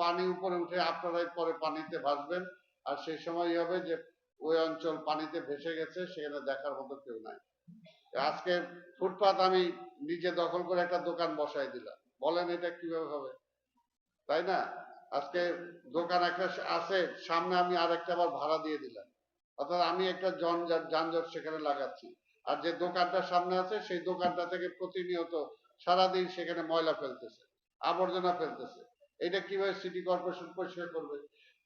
পানি উপরে উঠে আপনারাই পরে পানিতে ভাসবেন, আর সেই সময় হবে যে ওই অঞ্চল পানিতে ভেসে গেছে, সেখানে দেখার মতো কেউ নাই। আজকে ফুটপাত আমি নিজে দখল করে একটা দোকান বসাই দিলাম, বলেন এটা কিভাবে হবে? তাই না? আজকে দোকান একটা আছে, সামনে আমি আরেকটা আবার ভাড়া দিয়ে দিলাম, অর্থাৎ আমি একটা যানজট সেখানে লাগাচ্ছি। আর যে দোকানটা সামনে আছে সেই দোকানটা থেকে প্রতিনিয়ত সারাদিন সেখানে ময়লা ফেলতেছে, আবর্জনা ফেলতেছে। এটা কিভাবে সিটি কর্পোরেশন পরিষ্কার করবে?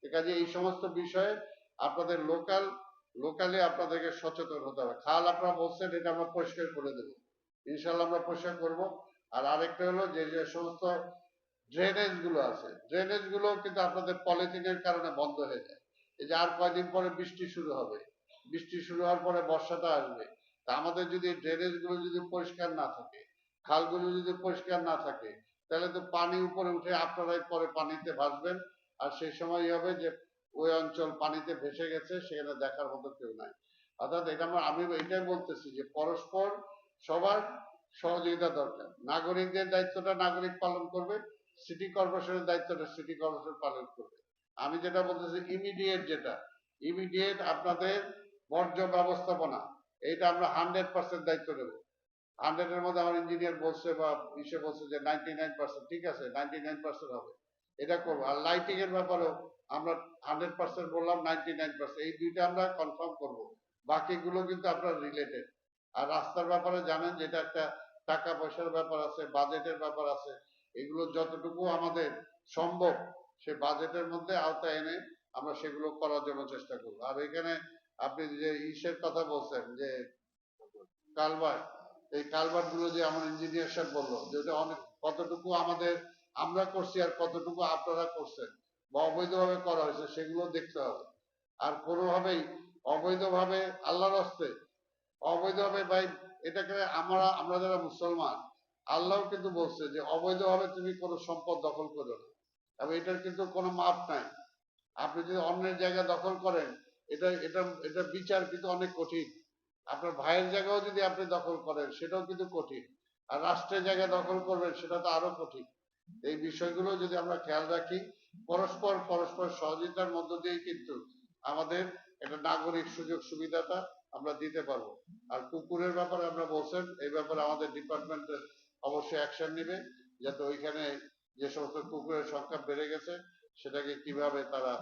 কাজে এই সমস্ত বিষয়ে আপনাদের লোকালি আপনাদেরকে সচেতন হতে হবে। খাল আপনারা বলছেন এটা আমরা পরিষ্কার করে দেবো, ইনশাল্লাহ আমরা পরিষ্কার করবো। আর আরেকটা হলো যে যে সমস্ত ড্রেনেজ গুলো আছে, ড্রেনেজ গুলো কিন্তু আপনাদের পলিথিনের কারণে বন্ধ হয়ে যায়। এই যে আর কয়দিন পরে বৃষ্টি শুরু হবে, বৃষ্টি শুরু হওয়ার পরে বর্ষাটা আসবে, তা আমাদের যদি ড্রেনেজ গুলো যদি পরিষ্কার না থাকে, খালগুলো যদি পরিষ্কার না থাকে, তাহলে তো পানি উপরে উঠে আপনারাই পরে পানিতে ভাসবেন, আর সেই সময় হবে যে ওই অঞ্চল পানিতে ভেসে গেছে, সেখানে দেখার মতো কেউ নাই। অর্থাৎ এটা আমি এটাই বলতেছি যে পরস্পর সবার সহযোগিতা দরকার। নাগরিকদের দায়িত্বটা নাগরিক পালন করবে, সিটি কর্পোরেশনের দায়িত্বটা সিটি কর্পোরেশন পালন করবে। আমি যেটা বলতেছি ইমিডিয়েট আপনাদের বর্জ্য ব্যবস্থাপনা, এইটা আমরা 100% দায়িত্ব নেব। 100 এর মধ্যে আমার ইঞ্জিনিয়ার বলছে বা ইসে বলছে যে 99%, ঠিক আছে 99% হবে, এটা করবো। আর লাইটিং এর ব্যাপারেও আমরা 100% বললাম, 99% এই দুইটা আমরা কনফার্ম করব, বাকিগুলো কিন্তু আপনার রিলেটেড। আর রাস্তার ব্যাপারে জানেন যে এটা একটা টাকা পয়সার ব্যাপার আছে, বাজেটের ব্যাপার আছে, এগুলো যতটুকু আমাদের সম্ভব সে বাজেটের মধ্যে আওতায় এনে আমরা সেগুলো করার জন্য চেষ্টা করব। আর এখানে আপনি যে ইসের কথা বলছেন যে কালভার্ট, এই কালভার্ট গুলো যে আমার ইঞ্জিনিয়ার সাহেব বললো যে ওটা অনেক কতটুকু আমাদের আমরা করছি আর কতটুকু আপনারা করছেন বা অবৈধভাবে করা হয়েছে সেগুলো দেখতে হবে। আর কোনোভাবেই অবৈধভাবে, আল্লাহর হস্তে অবৈধভাবে ভাই, এটাকে আমরা যারা মুসলমান, আল্লাহ কিন্তু বলছে যে অবৈধভাবে তুমি কোনো সম্পদ দখল করো না, এবং এটার কিন্তু কোনো মাপ নাই। আপনি যদি অন্যের জায়গা দখল করেন, এটা এটা এটা বিচার কিন্তু অনেক কঠিন। আপনার ভাইয়ের জায়গাও যদি আপনি দখল করেন সেটাও কিন্তু কঠিন, আর রাষ্ট্রের জায়গা দখল করবেন সেটা তো আরো কঠিন। এই বিষয়গুলো যদি আমরা খেয়াল রাখি, পরস্পর সহযোগিতার মধ্য দিয়ে কিন্তু আমাদের একটা নাগরিক সুযোগ সুবিধাটা আমরা দিতে পারবো। আর কুকুরের ব্যাপারে আমরা বলছেন, এই ব্যাপারে আমাদের ডিপার্টমেন্টের অবশ্যই অ্যাকশন নেবে, যাতে ওইখানে যে সমস্ত কুকুরের সংখ্যা বেড়ে গেছে সেটাকে কিভাবে তারা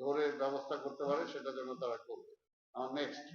ধরে ব্যবস্থা করতে পারে সেটা যেন তারা করবে। নেক্সট